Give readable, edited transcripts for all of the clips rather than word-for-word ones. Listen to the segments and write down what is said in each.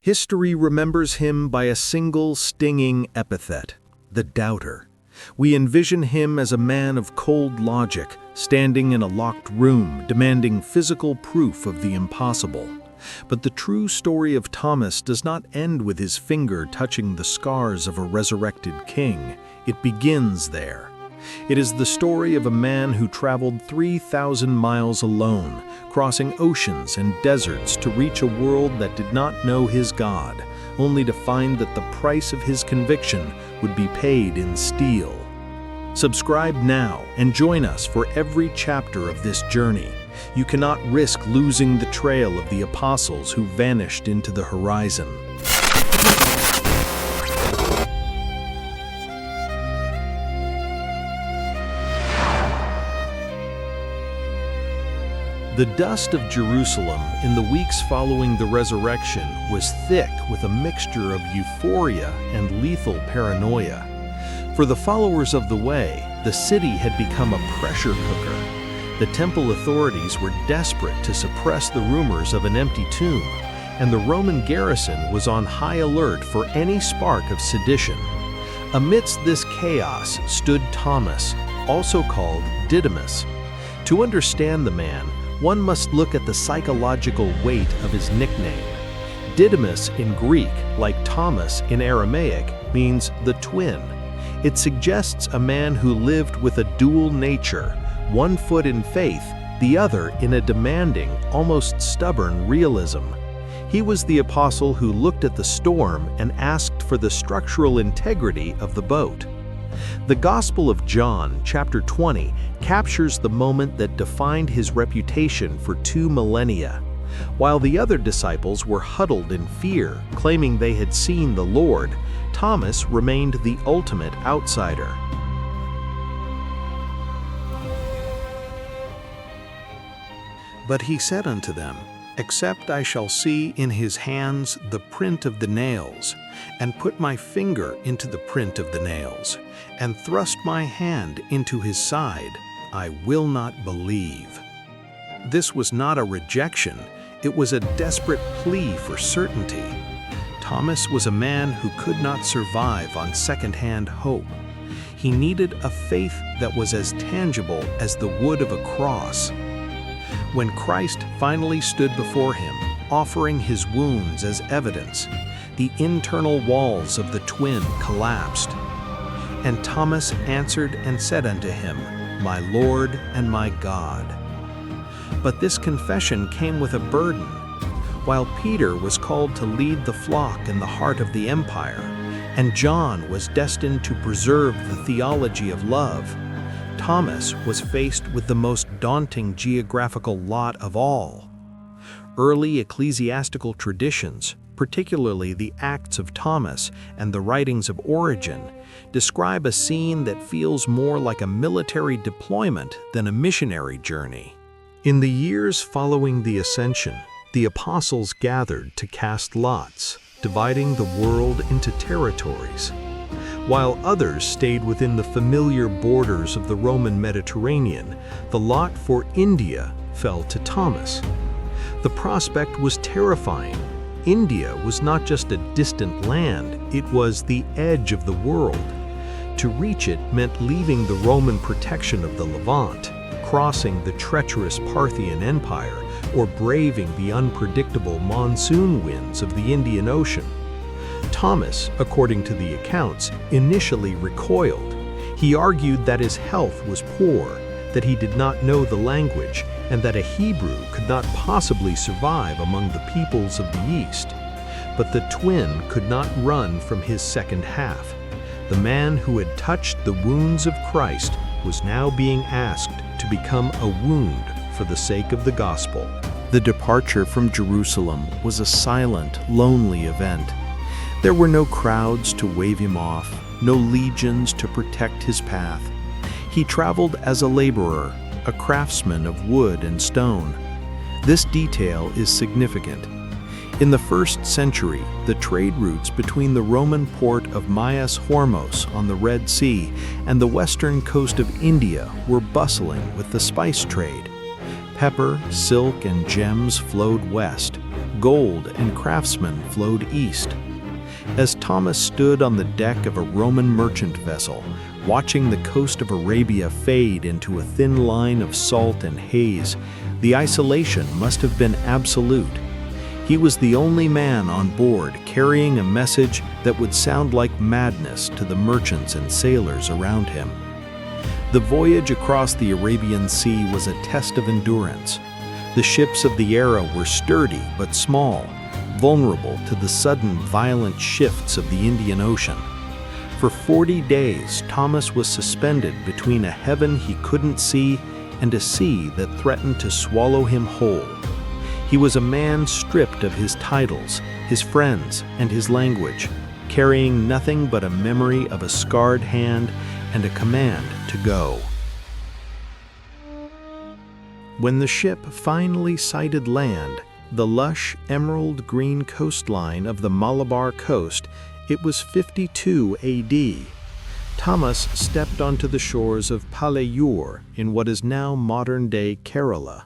History remembers him by a single stinging epithet, the doubter. We envision him as a man of cold logic, standing in a locked room, demanding physical proof of the impossible. But the true story of Thomas does not end with his finger touching the scars of a resurrected king. It begins there. It is the story of a man who traveled 3,000 miles alone, crossing oceans and deserts to reach a world that did not know his God, only to find that the price of his conviction would be paid in steel. Subscribe now and join us for every chapter of this journey. You cannot risk losing the trail of the apostles who vanished into the horizon. The dust of Jerusalem in the weeks following the resurrection was thick with a mixture of euphoria and lethal paranoia. For the followers of the Way, the city had become a pressure cooker. The temple authorities were desperate to suppress the rumors of an empty tomb, and the Roman garrison was on high alert for any spark of sedition. Amidst this chaos stood Thomas, also called Didymus. To understand the man, one must look at the psychological weight of his nickname. Didymus in Greek, like Thomas in Aramaic, means the twin. It suggests a man who lived with a dual nature, one foot in faith, the other in a demanding, almost stubborn realism. He was the apostle who looked at the storm and asked for the structural integrity of the boat. The Gospel of John, chapter 20, captures the moment that defined his reputation for 2 millennia. While the other disciples were huddled in fear, claiming they had seen the Lord, Thomas remained the ultimate outsider. But he said unto them, Except I shall see in his hands the print of the nails, and put my finger into the print of the nails, and thrust my hand into his side, I will not believe. This was not a rejection, it was a desperate plea for certainty. Thomas was a man who could not survive on second-hand hope. He needed a faith that was as tangible as the wood of a cross. When Christ finally stood before him, offering his wounds as evidence, the internal walls of the twin collapsed. And Thomas answered and said unto him, My Lord and my God. But this confession came with a burden. While Peter was called to lead the flock in the heart of the empire, and John was destined to preserve the theology of love, Thomas was faced with the most daunting geographical lot of all. Early ecclesiastical traditions, particularly the Acts of Thomas and the writings of Origen, describe a scene that feels more like a military deployment than a missionary journey. In the years following the Ascension, the apostles gathered to cast lots, dividing the world into territories. While others stayed within the familiar borders of the Roman Mediterranean, the lot for India fell to Thomas. The prospect was terrifying. India was not just a distant land, it was the edge of the world. To reach it meant leaving the Roman protection of the Levant, crossing the treacherous Parthian Empire, or braving the unpredictable monsoon winds of the Indian Ocean. Thomas, according to the accounts, initially recoiled. He argued that his health was poor, that he did not know the language, and that a Hebrew could not possibly survive among the peoples of the East. But the twin could not run from his second half. The man who had touched the wounds of Christ was now being asked to become a wound for the sake of the gospel. The departure from Jerusalem was a silent, lonely event. There were no crowds to wave him off, no legions to protect his path. He traveled as a laborer, a craftsman of wood and stone. This detail is significant. In the 1st century, the trade routes between the Roman port of Myos Hormos on the Red Sea and the western coast of India were bustling with the spice trade. Pepper, silk, and gems flowed west. gold and craftsmen flowed east. As Thomas stood on the deck of a Roman merchant vessel, watching the coast of Arabia fade into a thin line of salt and haze, the isolation must have been absolute. He was the only man on board carrying a message that would sound like madness to the merchants and sailors around him. The voyage across the Arabian Sea was a test of endurance. The ships of the era were sturdy but small, vulnerable to the sudden violent shifts of the Indian Ocean. For 40 days, Thomas was suspended between a heaven he couldn't see and a sea that threatened to swallow him whole. He was a man stripped of his titles, his friends, and his language, carrying nothing but a memory of a scarred hand and a command to go. When the ship finally sighted land, the lush emerald green coastline of the Malabar coast, it was 52 AD. Thomas stepped onto the shores of Palayur in what is now modern-day Kerala.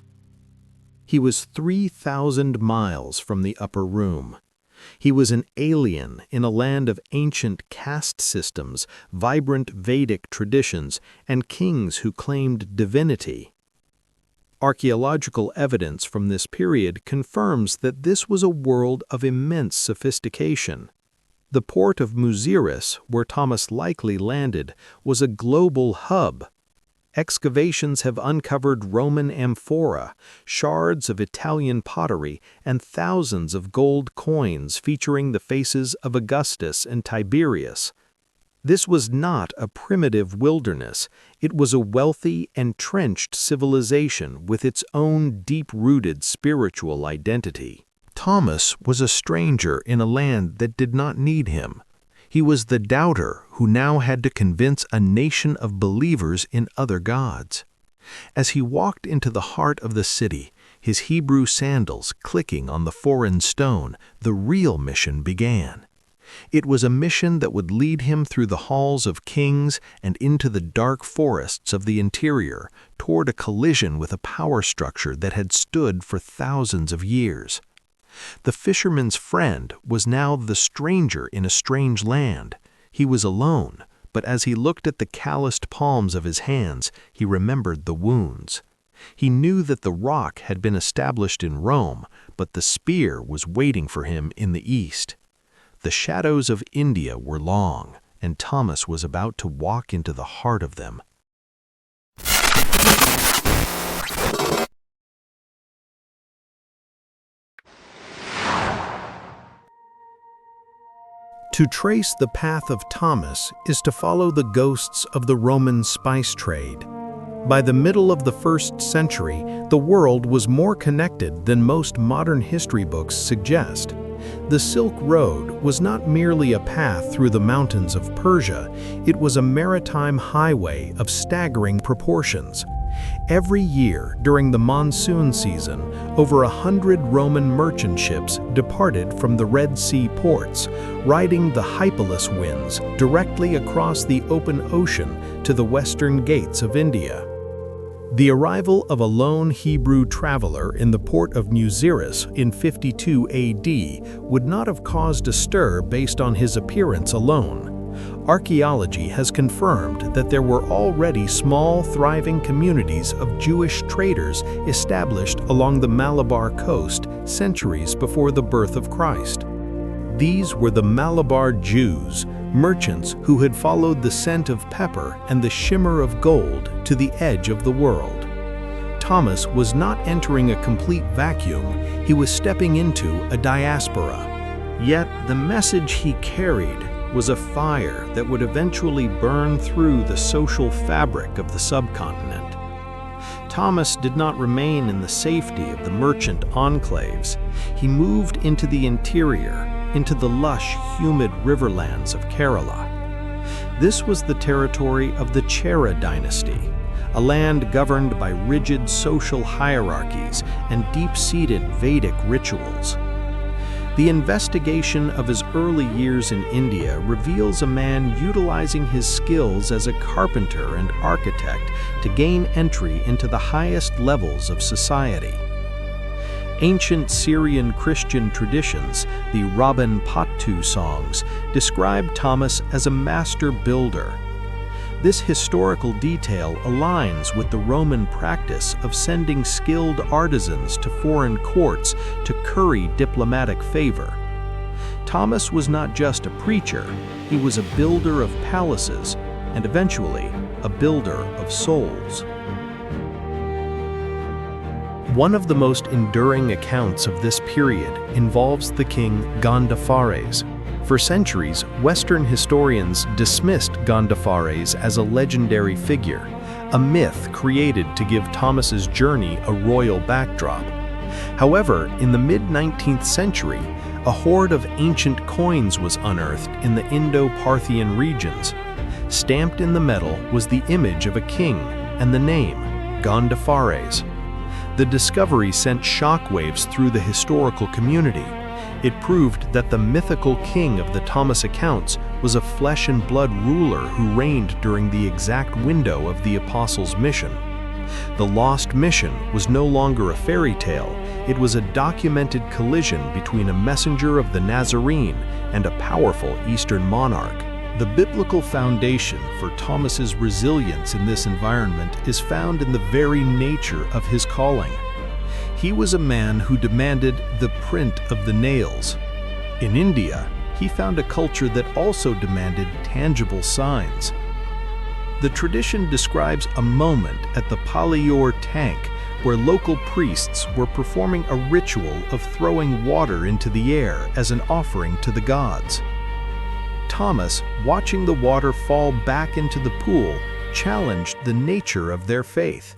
He was 3,000 miles from the upper room. He was an alien in a land of ancient caste systems, vibrant Vedic traditions, and kings who claimed divinity. Archaeological evidence from this period confirms that this was a world of immense sophistication. The port of Muziris, where Thomas likely landed, was a global hub. Excavations have uncovered Roman amphora, shards of Italian pottery, and thousands of gold coins featuring the faces of Augustus and Tiberius. This was not a primitive wilderness. It was a wealthy, entrenched civilization with its own deep-rooted spiritual identity. Thomas was a stranger in a land that did not need him. He was the doubter who now had to convince a nation of believers in other gods. As he walked into the heart of the city, his Hebrew sandals clicking on the foreign stone, the real mission began. It was a mission that would lead him through the halls of kings and into the dark forests of the interior, toward a collision with a power structure that had stood for thousands of years. The fisherman's friend was now the stranger in a strange land. He was alone, but as he looked at the calloused palms of his hands, he remembered the wounds. He knew that the rock had been established in Rome, but the spear was waiting for him in the east. The shadows of India were long, and Thomas was about to walk into the heart of them. To trace the path of Thomas is to follow the ghosts of the Roman spice trade. By the middle of the 1st century, the world was more connected than most modern history books suggest. The Silk Road was not merely a path through the mountains of Persia, it was a maritime highway of staggering proportions. Every year during the monsoon season, over 100 Roman merchant ships departed from the Red Sea ports, riding the Hypalus winds directly across the open ocean to the western gates of India. The arrival of a lone Hebrew traveler in the port of Muziris in 52 AD would not have caused a stir based on his appearance alone. Archaeology has confirmed that there were already small, thriving communities of Jewish traders established along the Malabar coast centuries before the birth of Christ. These were the Malabar Jews, merchants who had followed the scent of pepper and the shimmer of gold to the edge of the world. Thomas was not entering a complete vacuum, he was stepping into a diaspora. Yet the message he carried was a fire that would eventually burn through the social fabric of the subcontinent. Thomas did not remain in the safety of the merchant enclaves. He moved into the interior, into the lush, humid riverlands of Kerala. This was the territory of the Chera dynasty, a land governed by rigid social hierarchies and deep-seated Vedic rituals. The investigation of his early years in India reveals a man utilizing his skills as a carpenter and architect to gain entry into the highest levels of society. Ancient Syrian Christian traditions, the Rabban Pattu songs, describe Thomas as a master builder. This historical detail aligns with the Roman practice of sending skilled artisans to foreign courts to curry diplomatic favor. Thomas was not just a preacher, he was a builder of palaces and eventually a builder of souls. One of the most enduring accounts of this period involves the king Gondophares. For centuries, Western historians dismissed Gondophares as a legendary figure, a myth created to give Thomas's journey a royal backdrop. However, in the mid-19th century, a hoard of ancient coins was unearthed in the Indo-Parthian regions. Stamped in the metal was the image of a king and the name, Gondophares. The discovery sent shockwaves through the historical community. It proved that the mythical king of the Thomas accounts was a flesh and blood ruler who reigned during the exact window of the apostles' mission. The lost mission was no longer a fairy tale, it was a documented collision between a messenger of the Nazarene and a powerful Eastern monarch. The biblical foundation for Thomas's resilience in this environment is found in the very nature of his calling. He was a man who demanded the print of the nails. In India, he found a culture that also demanded tangible signs. The tradition describes a moment at the Palayor tank where local priests were performing a ritual of throwing water into the air as an offering to the gods. Thomas, watching the water fall back into the pool, challenged the nature of their faith.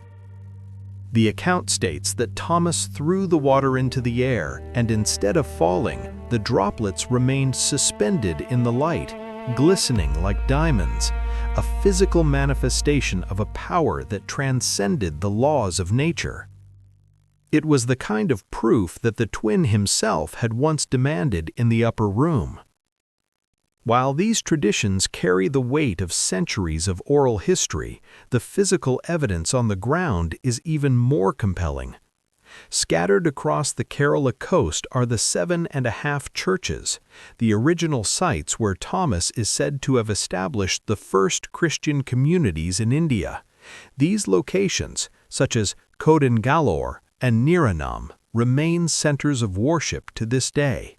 The account states that Thomas threw the water into the air, and instead of falling, the droplets remained suspended in the light, glistening like diamonds, a physical manifestation of a power that transcended the laws of nature. It was the kind of proof that the twin himself had once demanded in the upper room. While these traditions carry the weight of centuries of oral history, the physical evidence on the ground is even more compelling. Scattered across the Kerala coast are the 7.5 churches, the original sites where Thomas is said to have established the first Christian communities in India. These locations, such as Kodungallur and Niranam, remain centers of worship to this day.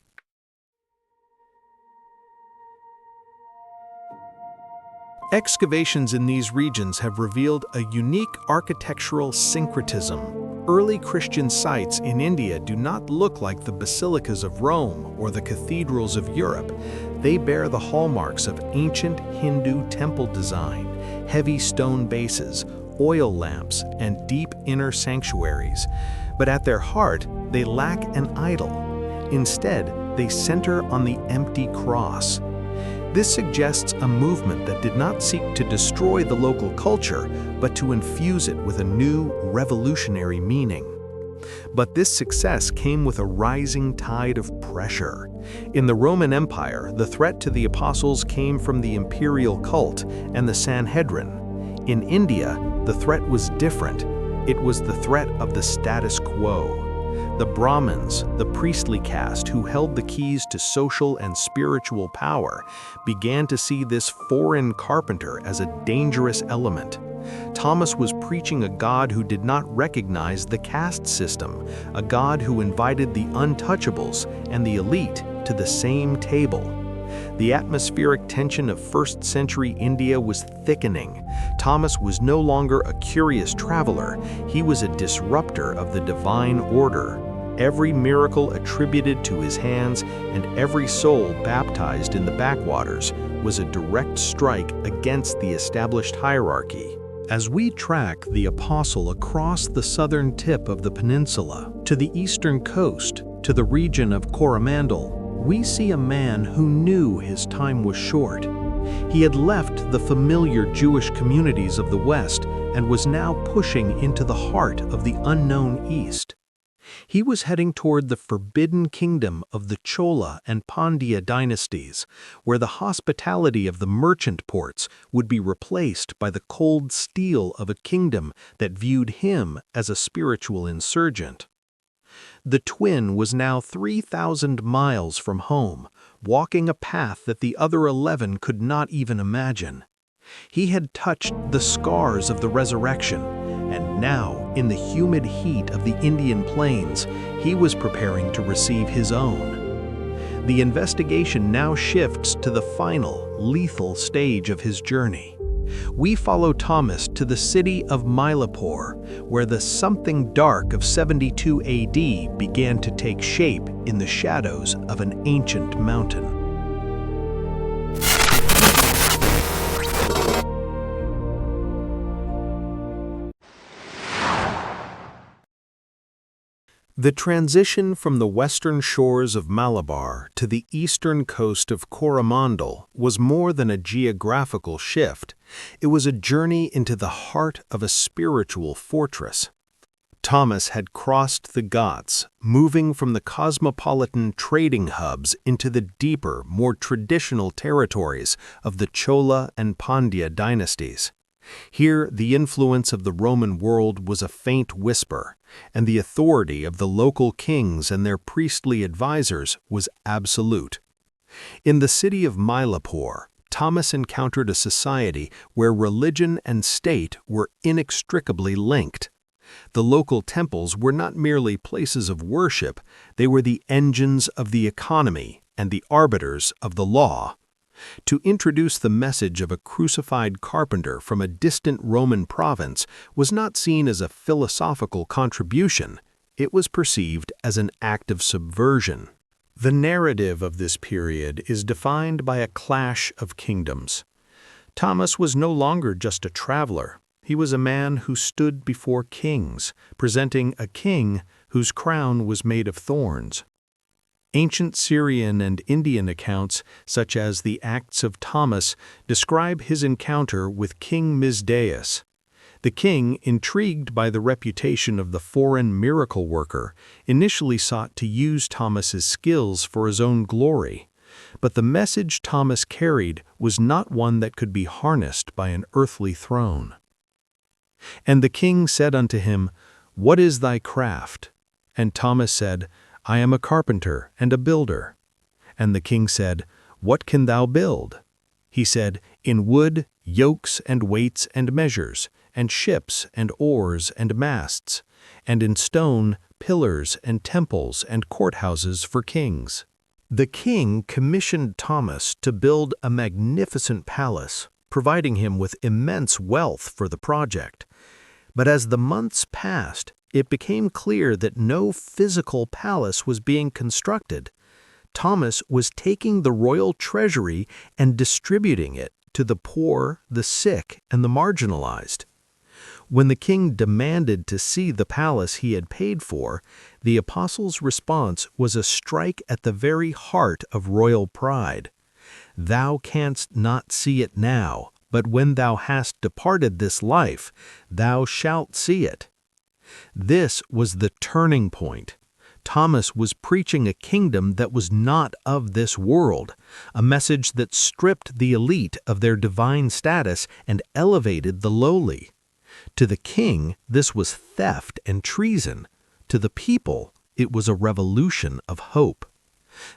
Excavations in these regions have revealed a unique architectural syncretism. Early Christian sites in India do not look like the basilicas of Rome or the cathedrals of Europe. They bear the hallmarks of ancient Hindu temple design, heavy stone bases, oil lamps, and deep inner sanctuaries. But at their heart, they lack an idol. Instead, they center on the empty cross. This suggests a movement that did not seek to destroy the local culture, but to infuse it with a new, revolutionary meaning. But this success came with a rising tide of pressure. In the Roman Empire, the threat to the apostles came from the imperial cult and the Sanhedrin. In India, the threat was different. It was the threat of the status quo. The Brahmins, the priestly caste who held the keys to social and spiritual power, began to see this foreign carpenter as a dangerous element. Thomas was preaching a God who did not recognize the caste system, a God who invited the untouchables and the elite to the same table. The atmospheric tension of first-century India was thickening. Thomas was no longer a curious traveler, he was a disruptor of the divine order. Every miracle attributed to his hands and every soul baptized in the backwaters was a direct strike against the established hierarchy. As we track the apostle across the southern tip of the peninsula, to the eastern coast, to the region of Coromandel, we see a man who knew his time was short. He had left the familiar Jewish communities of the West and was now pushing into the heart of the unknown East. He was heading toward the forbidden kingdom of the Chola and Pandya dynasties, where the hospitality of the merchant ports would be replaced by the cold steel of a kingdom that viewed him as a spiritual insurgent. The twin was now 3,000 miles from home, walking a path that the other 11 could not even imagine. He had touched the scars of the resurrection, and now, in the humid heat of the Indian plains, he was preparing to receive his own. The investigation now shifts to the final, lethal stage of his journey. We follow Thomas to the city of Mylapore, where the something dark of 72 AD began to take shape in the shadows of an ancient mountain. The transition from the western shores of Malabar to the eastern coast of Coromandel was more than a geographical shift. It was a journey into the heart of a spiritual fortress. Thomas had crossed the Ghats, moving from the cosmopolitan trading hubs into the deeper, more traditional territories of the Chola and Pandya dynasties. Here, the influence of the Roman world was a faint whisper, and the authority of the local kings and their priestly advisors was absolute. In the city of Mylapore, Thomas encountered a society where religion and state were inextricably linked. The local temples were not merely places of worship, they were the engines of the economy and the arbiters of the law. To introduce the message of a crucified carpenter from a distant Roman province was not seen as a philosophical contribution, it was perceived as an act of subversion. The narrative of this period is defined by a clash of kingdoms. Thomas was no longer just a traveler, he was a man who stood before kings, presenting a king whose crown was made of thorns. Ancient Syrian and Indian accounts, such as the Acts of Thomas, describe his encounter with King Misdaius. The king, intrigued by the reputation of the foreign miracle worker, initially sought to use Thomas's skills for his own glory. But the message Thomas carried was not one that could be harnessed by an earthly throne. And the king said unto him, "What is thy craft?" And Thomas said, "I am a carpenter and a builder." And the king said, "What can thou build?" He said, "In wood, yokes and weights and measures, and ships and oars and masts, and in stone, pillars and temples and courthouses for kings." The king commissioned Thomas to build a magnificent palace, providing him with immense wealth for the project. But as the months passed, it became clear that no physical palace was being constructed. Thomas was taking the royal treasury and distributing it to the poor, the sick, and the marginalized. When the king demanded to see the palace he had paid for, the apostle's response was a strike at the very heart of royal pride. "Thou canst not see it now, but when thou hast departed this life, thou shalt see it." This was the turning point. Thomas was preaching a kingdom that was not of this world, a message that stripped the elite of their divine status and elevated the lowly. To the king, this was theft and treason. To the people, it was a revolution of hope.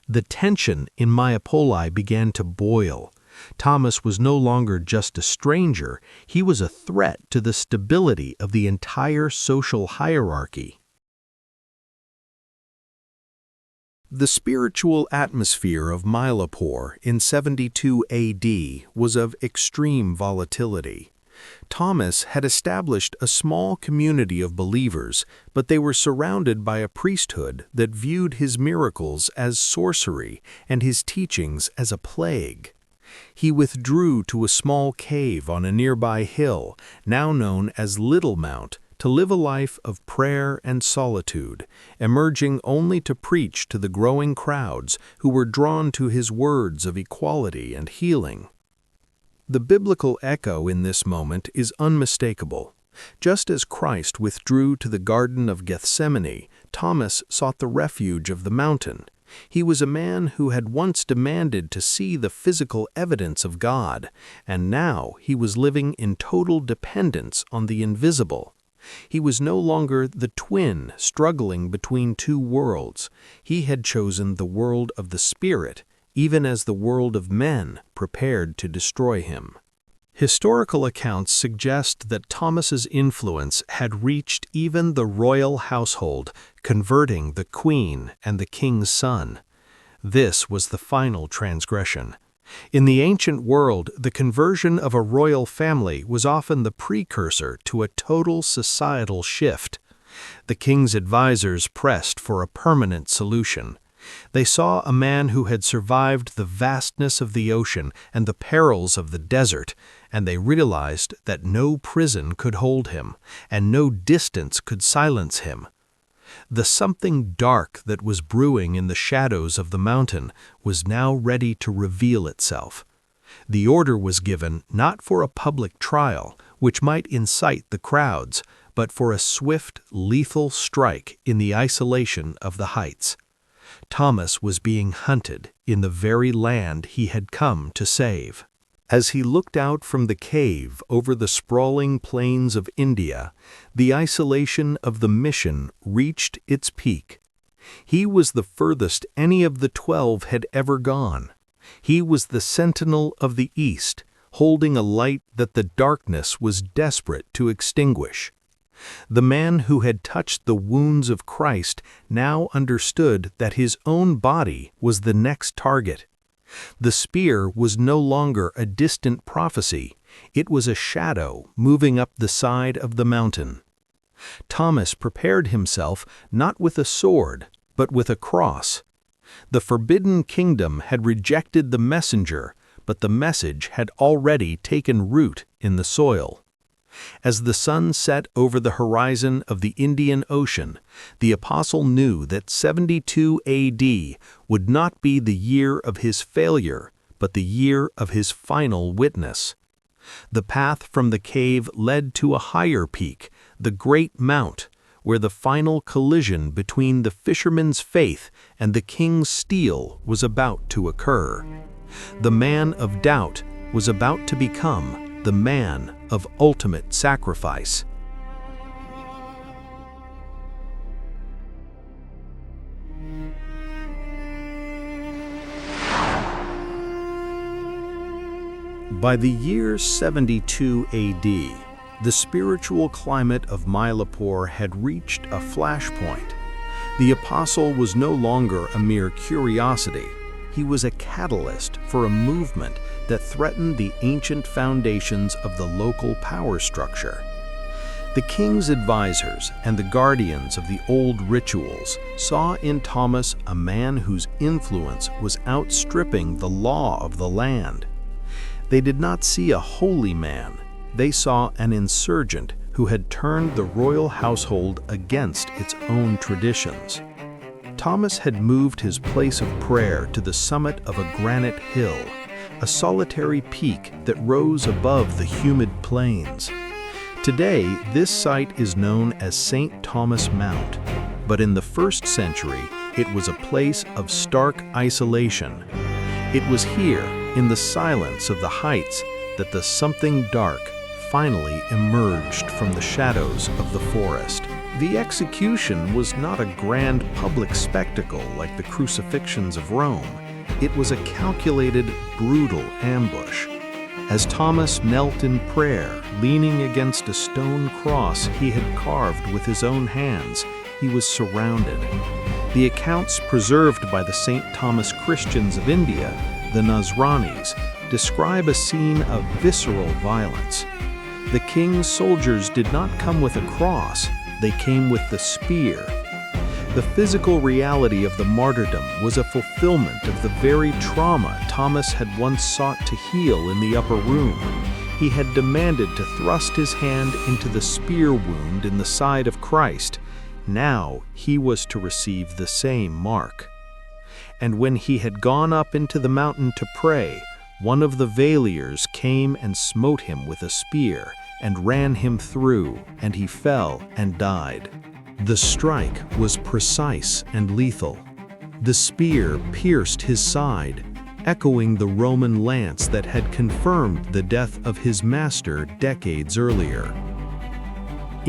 The tension in Myapoli began to boil. Thomas was no longer just a stranger, he was a threat to the stability of the entire social hierarchy. The spiritual atmosphere of Mylapore in 72 AD was of extreme volatility. Thomas had established a small community of believers, but they were surrounded by a priesthood that viewed his miracles as sorcery and his teachings as a plague. He withdrew to a small cave on a nearby hill, now known as Little Mount, to live a life of prayer and solitude, emerging only to preach to the growing crowds who were drawn to his words of equality and healing. The biblical echo in this moment is unmistakable. Just as Christ withdrew to the Garden of Gethsemane, Thomas sought the refuge of the mountain. He was a man who had once demanded to see the physical evidence of God, and now he was living in total dependence on the invisible. He was no longer the twin struggling between two worlds. He had chosen the world of the spirit, even as the world of men prepared to destroy him. Historical accounts suggest that Thomas's influence had reached even the royal household, converting the queen and the king's son. This was the final transgression. In the ancient world, the conversion of a royal family was often the precursor to a total societal shift. The king's advisors pressed for a permanent solution. They saw a man who had survived the vastness of the ocean and the perils of the desert, and they realized that no prison could hold him, and no distance could silence him. The something dark that was brewing in the shadows of the mountain was now ready to reveal itself. The order was given not for a public trial, which might incite the crowds, but for a swift, lethal strike in the isolation of the heights. Thomas was being hunted in the very land he had come to save. As he looked out from the cave over the sprawling plains of India, the isolation of the mission reached its peak. He was the furthest any of the 12 had ever gone. He was the sentinel of the East, holding a light that the darkness was desperate to extinguish. The man who had touched the wounds of Christ now understood that his own body was the next target. The spear was no longer a distant prophecy, it was a shadow moving up the side of the mountain. Thomas prepared himself not with a sword, but with a cross. The forbidden kingdom had rejected the messenger, but the message had already taken root in the soil. As the sun set over the horizon of the Indian Ocean, the apostle knew that 72 A.D. would not be the year of his failure, but the year of his final witness. The path from the cave led to a higher peak, the Great Mount, where the final collision between the fisherman's faith and the king's steel was about to occur. The man of doubt was about to become the man of ultimate sacrifice. By the year 72 AD, the spiritual climate of Mylapore had reached a flashpoint. The apostle was no longer a mere curiosity. He was a catalyst for a movement that threatened the ancient foundations of the local power structure. The king's advisors and the guardians of the old rituals saw in Thomas a man whose influence was outstripping the law of the land. They did not see a holy man, they saw an insurgent who had turned the royal household against its own traditions. Thomas had moved his place of prayer to the summit of a granite hill, a solitary peak that rose above the humid plains. Today, this site is known as St. Thomas Mount, but in the 1st century, it was a place of stark isolation. It was here, in the silence of the heights, that the something dark finally emerged from the shadows of the forest. The execution was not a grand public spectacle like the crucifixions of Rome. It was a calculated, brutal ambush. As Thomas knelt in prayer, leaning against a stone cross he had carved with his own hands, he was surrounded. The accounts preserved by the St. Thomas Christians of India, the Nazranis, describe a scene of visceral violence. The king's soldiers did not come with a cross, they came with the spear. The physical reality of the martyrdom was a fulfillment of the very trauma Thomas had once sought to heal in the upper room. He had demanded to thrust his hand into the spear wound in the side of Christ. Now he was to receive the same mark. And when he had gone up into the mountain to pray, one of the Valiers came and smote him with a spear, and ran him through, and he fell and died. The strike was precise and lethal. The spear pierced his side, echoing the Roman lance that had confirmed the death of his master decades earlier.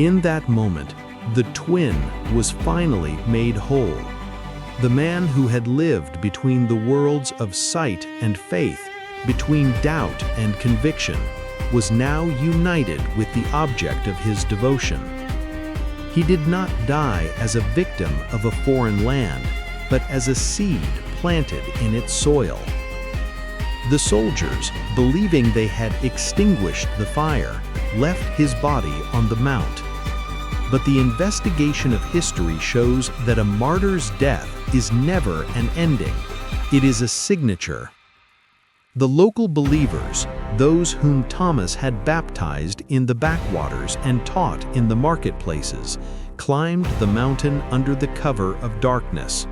In that moment, the twin was finally made whole. The man who had lived between the worlds of sight and faith, between doubt and conviction, was now united with the object of his devotion. He did not die as a victim of a foreign land, but as a seed planted in its soil. The soldiers, believing they had extinguished the fire, left his body on the mount. But the investigation of history shows that a martyr's death is never an ending. It is a signature. The local believers, those whom Thomas had baptized in the backwaters and taught in the marketplaces, climbed the mountain under the cover of darkness.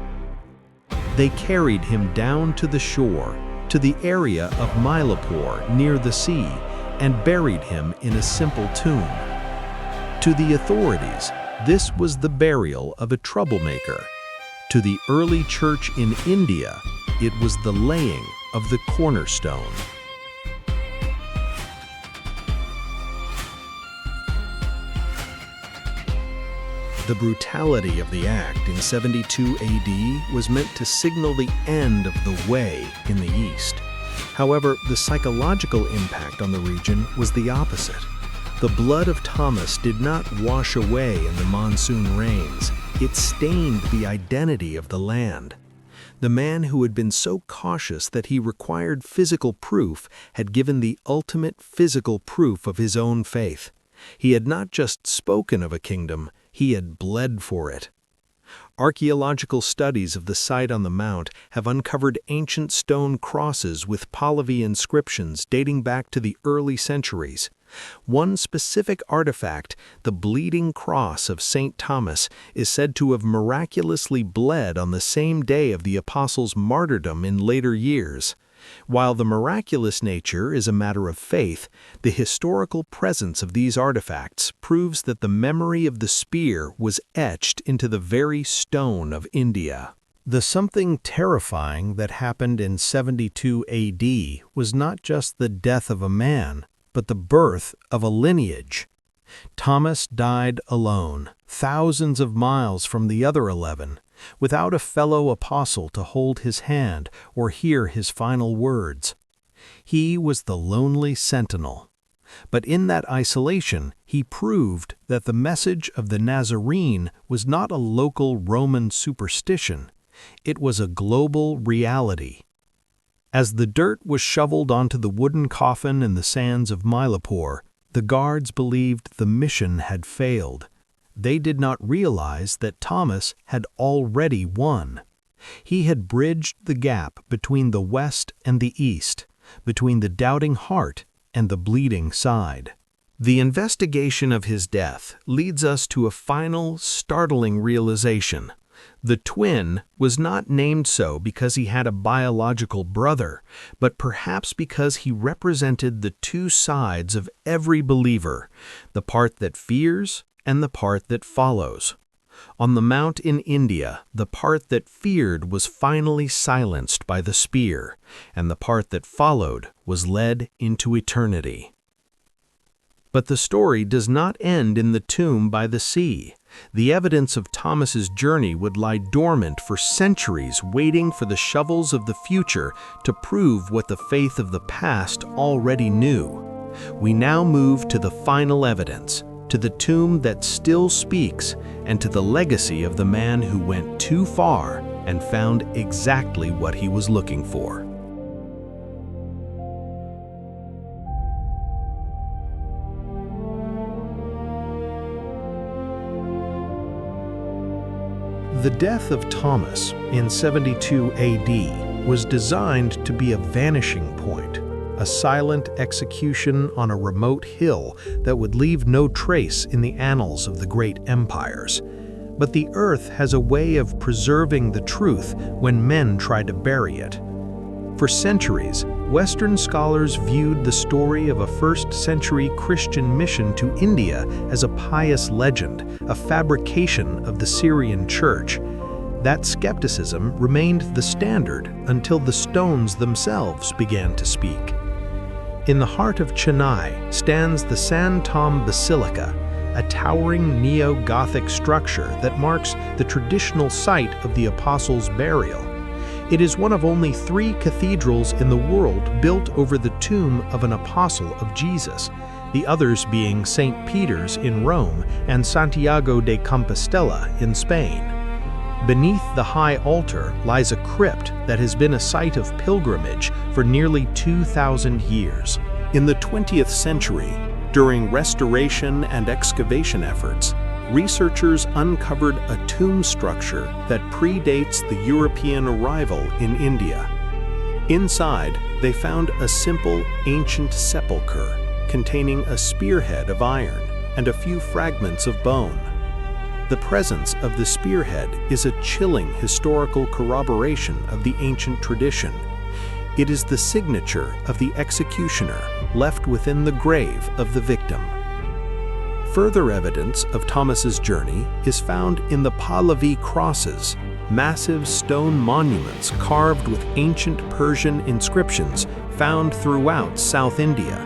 They carried him down to the shore, to the area of Mylapore near the sea, and buried him in a simple tomb. To the authorities, this was the burial of a troublemaker. To the early church in India, it was the laying of the cornerstone. The brutality of the act in 72 AD was meant to signal the end of the way in the East. However, the psychological impact on the region was the opposite. The blood of Thomas did not wash away in the monsoon rains. It stained the identity of the land. The man who had been so cautious that he required physical proof had given the ultimate physical proof of his own faith. He had not just spoken of a kingdom, he had bled for it. Archaeological studies of the site on the mount have uncovered ancient stone crosses with Pahlavi inscriptions dating back to the early centuries. One specific artifact, the bleeding cross of St. Thomas, is said to have miraculously bled on the same day of the apostles' martyrdom in later years. While the miraculous nature is a matter of faith, the historical presence of these artifacts proves that the memory of the spear was etched into the very stone of India. The something terrifying that happened in 72 AD was not just the death of a man, but the birth of a lineage. Thomas died alone, thousands of miles from the other 11, without a fellow apostle to hold his hand or hear his final words. He was the lonely sentinel. But in that isolation, he proved that the message of the Nazarene was not a local Roman superstition. It was a global reality. As the dirt was shoveled onto the wooden coffin in the sands of Mylapore, the guards believed the mission had failed. They did not realize that Thomas had already won. He had bridged the gap between the West and the East, between the doubting heart and the bleeding side. The investigation of his death leads us to a final, startling realization. The twin was not named so because he had a biological brother, but perhaps because he represented the two sides of every believer, the part that fears and the part that follows. On the mount in India, the part that feared was finally silenced by the spear, and the part that followed was led into eternity. But the story does not end in the tomb by the sea. The evidence of Thomas's journey would lie dormant for centuries, waiting for the shovels of the future to prove what the faith of the past already knew. We now move to the final evidence, to the tomb that still speaks, and to the legacy of the man who went too far and found exactly what he was looking for. The death of Thomas in 72 AD was designed to be a vanishing point, a silent execution on a remote hill that would leave no trace in the annals of the great empires. But the earth has a way of preserving the truth when men try to bury it. For centuries, Western scholars viewed the story of a first-century Christian mission to India as a pious legend, a fabrication of the Syrian church. That skepticism remained the standard until the stones themselves began to speak. In the heart of Chennai stands the San Tom Basilica, a towering neo-Gothic structure that marks the traditional site of the apostles' burial. It is one of only 3 cathedrals in the world built over the tomb of an apostle of Jesus, the others being St. Peter's in Rome and Santiago de Compostela in Spain. Beneath the high altar lies a crypt that has been a site of pilgrimage for nearly 2,000 years. In the 20th century, during restoration and excavation efforts, researchers uncovered a tomb structure that predates the European arrival in India. Inside, they found a simple, ancient sepulchre containing a spearhead of iron and a few fragments of bone. The presence of the spearhead is a chilling historical corroboration of the ancient tradition. It is the signature of the executioner left within the grave of the victim. Further evidence of Thomas's journey is found in the Pahlavi crosses, massive stone monuments carved with ancient Persian inscriptions found throughout South India.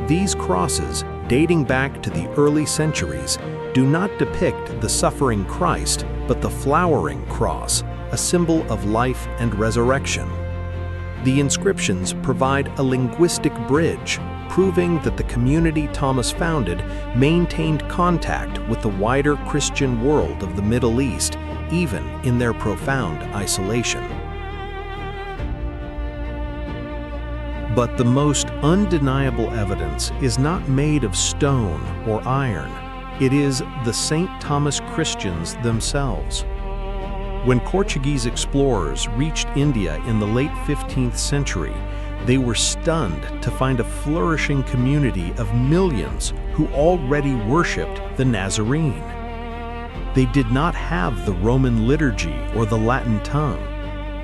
These crosses, dating back to the early centuries, do not depict the suffering Christ, but the flowering cross, a symbol of life and resurrection. The inscriptions provide a linguistic bridge, proving that the community Thomas founded maintained contact with the wider Christian world of the Middle East, even in their profound isolation. But the most undeniable evidence is not made of stone or iron. It is the St. Thomas Christians themselves. When Portuguese explorers reached India in the late 15th century, they were stunned to find a flourishing community of millions who already worshipped the Nazarene. They did not have the Roman liturgy or the Latin tongue.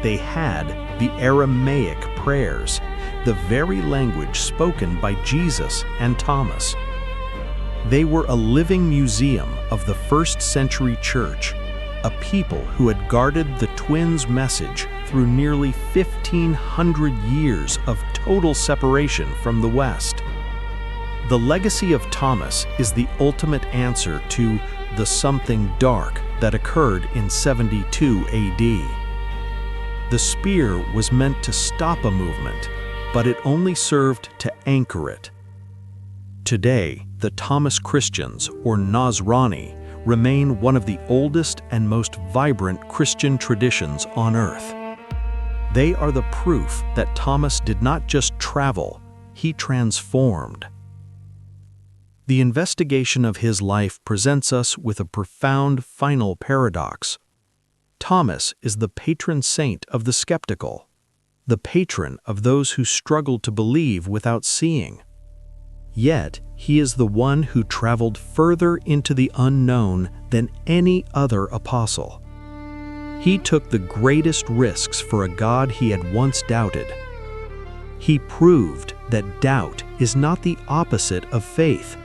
They had the Aramaic prayers, the very language spoken by Jesus and Thomas. They were a living museum of the first-century church, a people who had guarded the twins' message through nearly 1,500 years of total separation from the West. The legacy of Thomas is the ultimate answer to the something dark that occurred in 72 AD. The spear was meant to stop a movement, but it only served to anchor it. Today, the Thomas Christians, or Nasrani, remain one of the oldest and most vibrant Christian traditions on earth. They are the proof that Thomas did not just travel, he transformed. The investigation of his life presents us with a profound final paradox. Thomas is the patron saint of the skeptical, the patron of those who struggle to believe without seeing. Yet, he is the one who traveled further into the unknown than any other apostle. He took the greatest risks for a God he had once doubted. He proved that doubt is not the opposite of faith.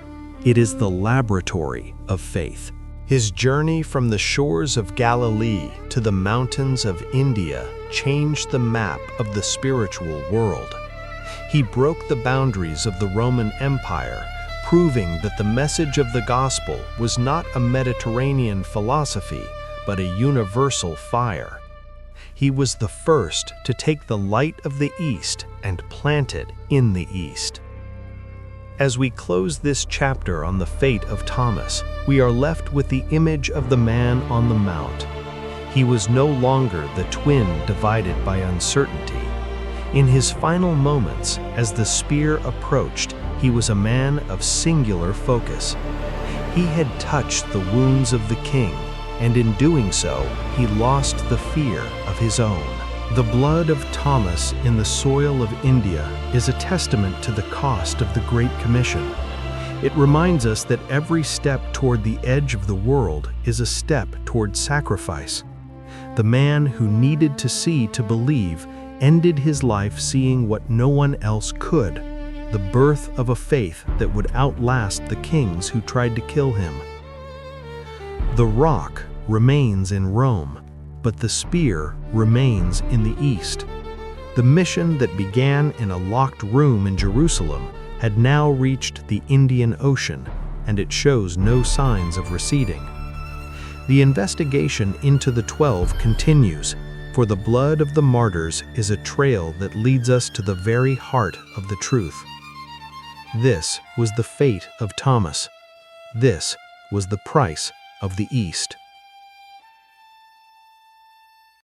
It is the laboratory of faith. His journey from the shores of Galilee to the mountains of India changed the map of the spiritual world. He broke the boundaries of the Roman Empire, proving that the message of the gospel was not a Mediterranean philosophy, but a universal fire. He was the first to take the light of the East and plant it in the East. As we close this chapter on the fate of Thomas, we are left with the image of the man on the mount. He was no longer the twin divided by uncertainty. In his final moments, as the spear approached, he was a man of singular focus. He had touched the wounds of the king, and in doing so, he lost the fear of his own. The blood of Thomas in the soil of India is a testament to the cost of the Great Commission. It reminds us that every step toward the edge of the world is a step toward sacrifice. The man who needed to see to believe ended his life seeing what no one else could, the birth of a faith that would outlast the kings who tried to kill him. The rock remains in Rome, but the spear remains in the East. The mission that began in a locked room in Jerusalem had now reached the Indian Ocean, and it shows no signs of receding. The investigation into the 12 continues, for the blood of the martyrs is a trail that leads us to the very heart of the truth. This was the fate of Thomas. This was the price of the East.